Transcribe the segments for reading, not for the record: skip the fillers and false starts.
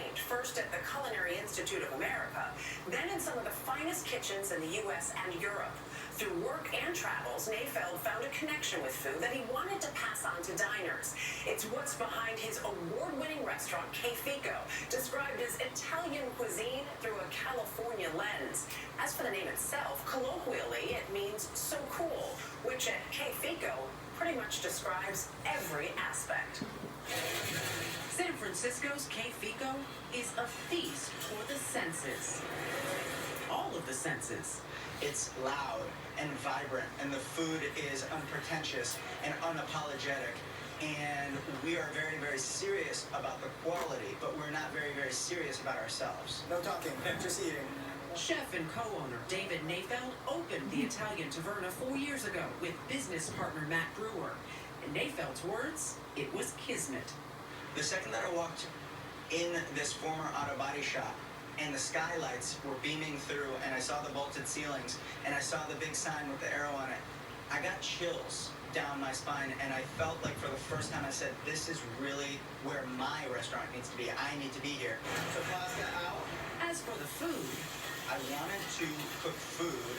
trained, first at the Culinary Institute of America, then in some of the finest kitchens in the U.S. and Europe. Through work and travels, Nayfeld found a connection with food that he wanted to pass on to diners. It's what's behind his award-winning restaurant, Che Fico, described as Italian cuisine through a California lens. As for the name itself, colloquially, it means so cool, which at Che Fico pretty much describes every aspect. San Francisco's Che Fico is a feast for the senses. All of the senses. It's loud and vibrant, and the food is unpretentious and unapologetic. And we are very, very serious about the quality, but we're not very, very serious about ourselves. No talking, just eating. Chef and co-owner David Nayfeld opened the Italian Taverna 4 years ago with business partner Matt Brewer. In Nayfeld's words, it was kismet. The second that I walked in this former auto body shop, and the skylights were beaming through, and I saw the vaulted ceilings, and I saw the big sign with the arrow on it, I got chills down my spine, and I felt like for the first time I said, this is really where my restaurant needs to be. I need to be here. The pasta out. As for the food, I wanted to cook food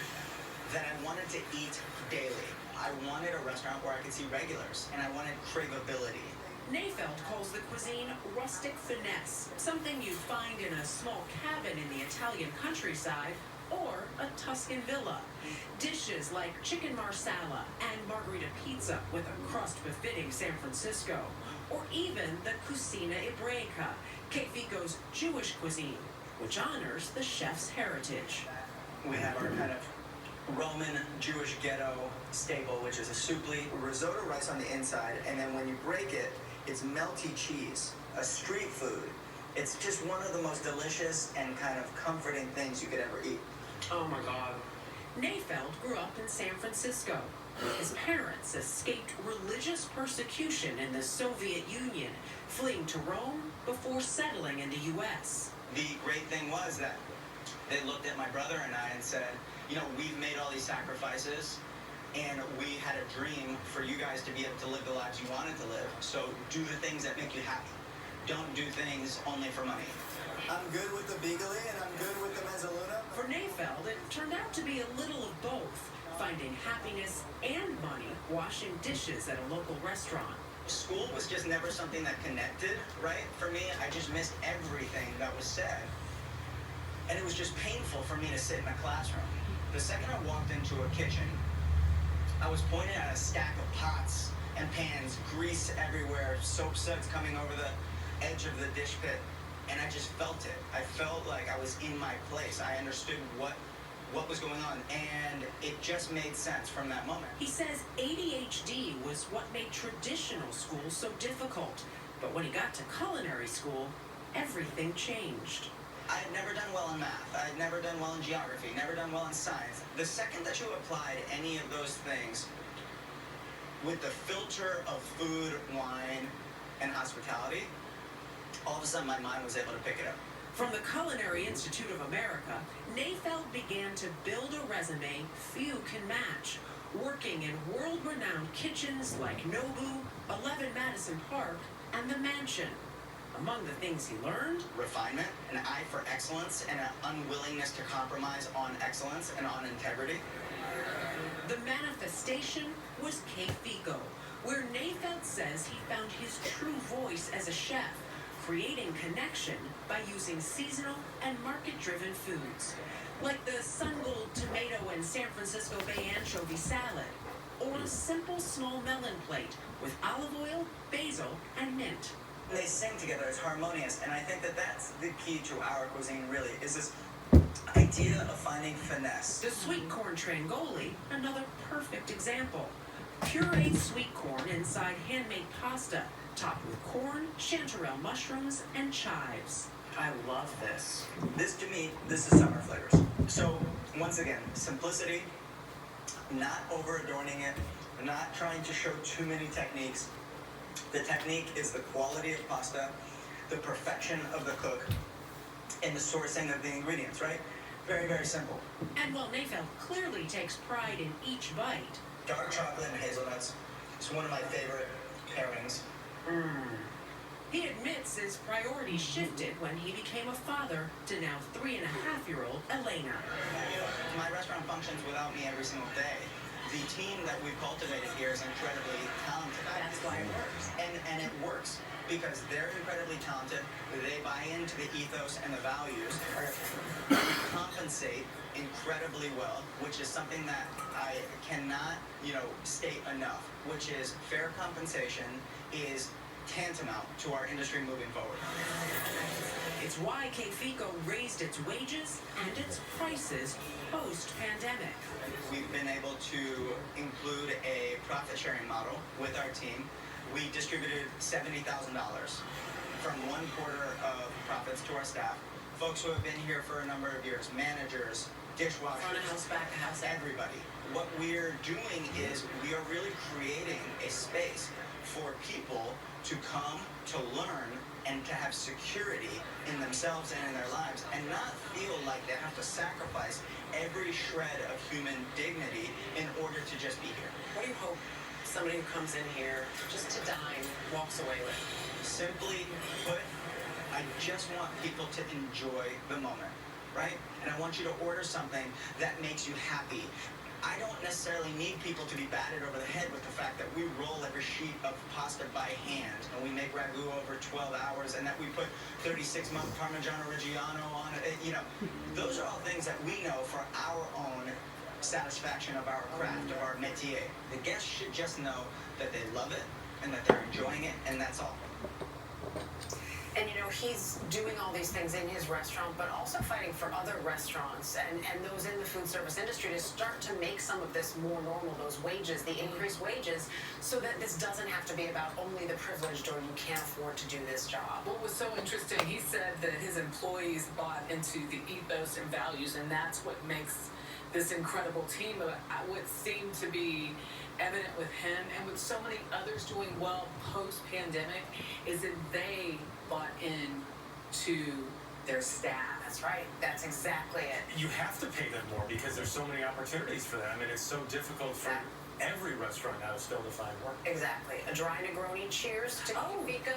that I wanted to eat daily. I wanted a restaurant where I could see regulars, and I wanted craveability. Nayfeld calls the cuisine rustic finesse, something you'd find in a small cabin in the Italian countryside or a Tuscan villa. Dishes like chicken marsala and margherita pizza with a crust befitting San Francisco, or even the Cucina Ebraica, Che Fico's Jewish cuisine, which honors the chef's heritage. We have our kind of Roman Jewish ghetto staple, which is a soupli, risotto rice on the inside, and then when you break it, it's melty cheese, a street food. It's just one of the most delicious and kind of comforting things you could ever eat. Oh my God. Nayfeld grew up in San Francisco. His parents escaped religious persecution in the Soviet Union, fleeing to Rome before settling in the U.S. The great thing was that they looked at my brother and I and said, you know, we've made all these sacrifices, and we had a dream for you guys to be able to live the lives you wanted to live. So do the things that make you happy. Don't do things only for money. I'm good with the bigoli and I'm good with the mezzaluna. For Nayfeld, it turned out to be a little of both, finding happiness and money washing dishes at a local restaurant. School was just never something that connected, right? For me, I just missed everything that was said. And it was just painful for me to sit in a classroom. The second I walked into a kitchen, I was pointed at a stack of pots and pans, grease everywhere, soap suds coming over the edge of the dish pit, and I just felt it. I felt like I was in my place. I understood what was going on, and it just made sense from that moment. He says ADHD was what made traditional school so difficult, but when he got to culinary school, everything changed. I had never done well in math. I had never done well in geography, never done well in science. The second that you applied any of those things with the filter of food, wine, and hospitality, all of a sudden my mind was able to pick it up. From the Culinary Institute of America, Nayfeld began to build a resume few can match, working in world-renowned kitchens like Nobu, 11 Madison Park, and The Mansion. Among the things he learned, refinement, an eye for excellence, and an unwillingness to compromise on excellence and on integrity. The manifestation was Che Fico, where Nayfeld says he found his true voice as a chef, creating connection by using seasonal and market-driven foods, like the sun-gold tomato and San Francisco Bay anchovy salad, or a simple small melon plate with olive oil, basil, and mint. They sing together, it's harmonious, and I think that that's the key to our cuisine, really, is this idea of finding finesse. The sweet corn trangoli, another perfect example. Pureed sweet corn inside handmade pasta, topped with corn, chanterelle mushrooms, and chives. I love this. This, to me, this is summer flavors. So, once again, simplicity, not over-adorning it, not trying to show too many techniques. The technique is the quality of pasta, the perfection of the cook, and the sourcing of the ingredients, right? Very, very simple. And while Nayfeld clearly takes pride in each bite, dark chocolate and hazelnuts is one of my favorite pairings. He admits his priorities shifted when he became a father to now 3.5-year-old Elena. My restaurant functions without me every single day. The team that we've cultivated here is incredibly talented. That's why it works. And it works because they're incredibly talented. They buy into the ethos and the values. We compensate incredibly well, which is something that I cannot, state enough, which is fair compensation is tantamount to our industry moving forward. It's why K-Fico raised its wages and its prices post-pandemic. We've been able to include a profit-sharing model with our team. We distributed $70,000 from 1/4 of profits to our staff. Folks who have been here for a number of years, managers, dishwashers, Front of house, back of house, everybody. What we're doing is we are really creating a space for people to come, to learn, and to have security in themselves and in their lives, and not feel like they have to sacrifice every shred of human dignity in order to just be here. What do you hope somebody who comes in here just to dine walks away with? Simply put, I just want people to enjoy the moment, right? And I want you to order something that makes you happy. I don't necessarily need people to be batted over the head with the fact that we roll every sheet of pasta by hand and we make ragu over 12 hours and that we put 36-month Parmigiano Reggiano on it. Those are all things that we know for our own satisfaction of our craft, of our métier. The guests should just know that they love it and that they're enjoying it, and that's all. And he's doing all these things in his restaurant, but also fighting for other restaurants and those in the food service industry to start to make some of this more normal, those wages, the increased wages, so that this doesn't have to be about only the privileged or you can't afford to do this job. What was so interesting, he said that his employees bought into the ethos and values, and that's what makes this incredible team. What seemed to be evident with him and with so many others doing well post-pandemic is that they bought in to their staff. That's right. That's exactly it. You have to pay them more because there's so many opportunities for them. I mean, it's so difficult for every restaurant now to still to find work. Exactly. A dry Negroni cheers to K-Fico.